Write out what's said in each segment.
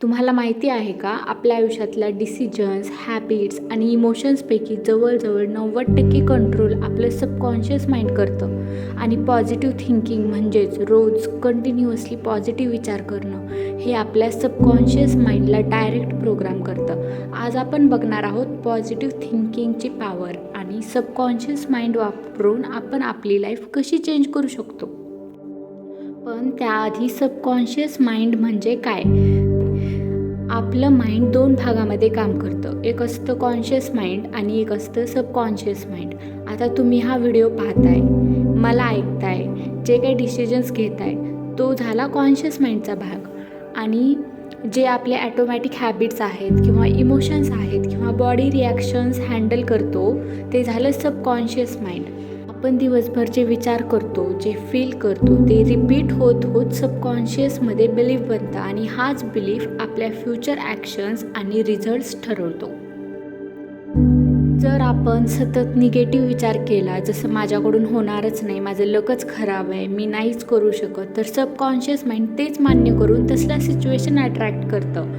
तुम्हाला माहिती आहे का, आपल्या आयुष्यातल्या डिसिजन्स, हॅबिट्स आणि इमोशन्सपैकी जवळजवळ 90% कंट्रोल आपलं सबकॉन्शियस माइंड करतं. आणि पॉझिटिव्ह थिंकिंग म्हणजेच रोज कंटिन्युअसली पॉझिटिव्ह विचार करणं हे आपल्या सबकॉन्शियस माइंडला डायरेक्ट प्रोग्राम करतं. आज आपण बघणार आहोत पॉझिटिव्ह थिंकिंगची पॉवर आणि सबकॉन्शियस माइंड वापरून आपण आपली लाईफ कशी चेंज करू शकतो. पण त्याआधी सबकॉन्शियस माइंड म्हणजे काय? आपलं माइंड दोन भागामध्ये काम करतं. एक असतं कॉन्शियस माइंड आणि एक असतं सबकॉन्शियस माइंड. आता तुम्ही हा व्हिडिओ पाहताय, मला ऐकताय, जे काही डिसिजन्स घेताय तो झाला कॉन्शियस माइंडचा भाग. आणि जे आपले ॲटोमॅटिक हॅबिट्स आहेत किंवा इमोशन्स आहेत किंवा बॉडी रिॲक्शन्स हँडल करतो ते झालं सबकॉन्शियस माइंड. आपण दिवसभर जे विचार करतो, जे फील करतो ते रिपीट होत होत सबकॉन्शियसमध्ये बिलीफ बनतं आणि हाच बिलीफ आपल्या फ्युचर ॲक्शन्स आणि रिझल्ट्स ठरवतो. जर आपण सतत निगेटिव्ह विचार केला, जसं माझ्याकडून होणारच नाही, माझं लकच खराब आहे, मी नाहीच करू शकत, तर सबकॉन्शियस माइंड तेच मान्य करून तसल्या सिच्युएशन अट्रॅक्ट करतं.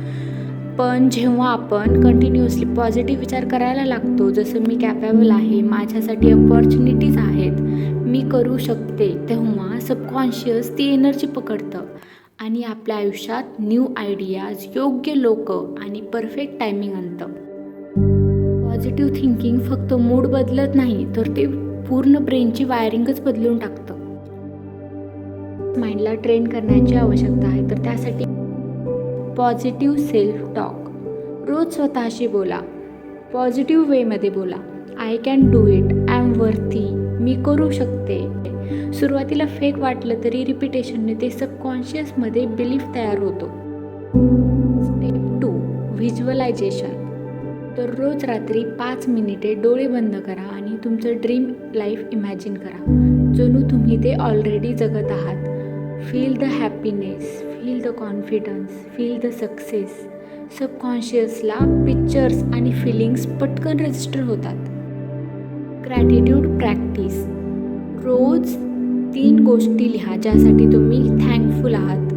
पण जेव्हा आपण कंटिन्युअसली पॉझिटिव्ह विचार करायला लागतो, जसं मी कॅपेबल आहे, माझ्यासाठी अपॉर्च्युनिटीज आहेत, मी करू शकते, तेव्हा सबकॉन्शियस ती एनर्जी पकडतं आणि आपल्या आयुष्यात न्यू आयडियाज, योग्य लोक आणि परफेक्ट टायमिंग आणतं. पॉझिटिव्ह थिंकिंग फक्त मूड बदलत नाही, तर ते पूर्ण ब्रेनची वायरिंगच बदलून टाकतं. माइंडला ट्रेन करण्याची आवश्यकता आहे, तर त्यासाठी पॉझिटिव्ह सेल्फ टॉक. रोज स्वतःशी बोला, पॉझिटिव्ह वेमध्ये बोला. I can do it, I am worthy, मी करू शकते. सुरुवातीला फेक वाटलं तरी रिपिटेशनने ते सबकॉन्शियसमध्ये बिलीफ तयार होतो. Step 2, visualisation. तर रोज रात्री 5 मिनिटे डोळे बंद करा आणि तुमचं ड्रीम लाईफ इमॅजिन करा, जणू तुम्ही ते ऑलरेडी जगत आहात. Feel the happiness, feel the confidence, feel the success. सबकॉन्शियसला पिक्चर्स आणि फिलिंग्स पटकन रजिस्टर होतात. Gratitude practice. रोज 3 गोष्टी लिहा ज्यासाठी तुम्ही थँकफुल आहात.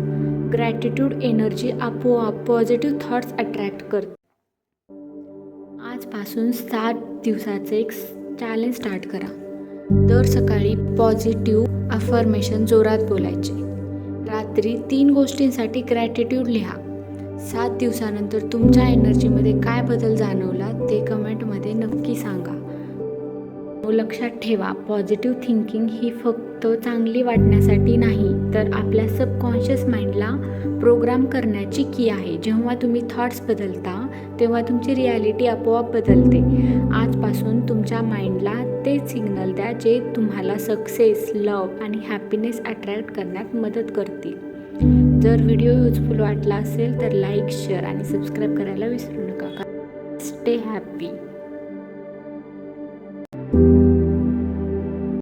ग्रॅटिट्यूड एनर्जी आपोआप पॉझिटिव्ह थॉट्स अट्रॅक्ट करते. आजपासून 7 दिवसाचे एक चॅलेंज स्टार्ट करा. दर सकाळी पॉझिटिव्ह अफर्मेशन जोरात बोलायचे. रात्री 3 गोष्टींसाठी ग्रॅटिट्यूड लिहा. 7 दिवसानंतर तुमच्या एनर्जीमध्ये काय बदल जाणवला ते कमेंटमध्ये नक्की सांगा. लक्षात ठेवा, पॉझिटिव्ह थिंकिंग ही फक्त चांगली वाटण्यासाठी नाही, तर आपल्या सबकॉन्शियस माइंडला प्रोग्राम करण्याची की आहे. जेव्हा तुम्ही थॉट्स बदलता तेव्हा तुमची रिॲलिटी आपोआप बदलते. आजपासून तुमच्या माइंडला तेच सिग्नल द्या जे तुम्हाला सक्सेस, लव्ह आणि हॅपीनेस अट्रॅक्ट करण्यात मदत करतील. जर व्हिडिओ युजफुल वाटला असेल तर लाईक, शेअर आणि सबस्क्राईब करायला विसरू नका. Stay happy.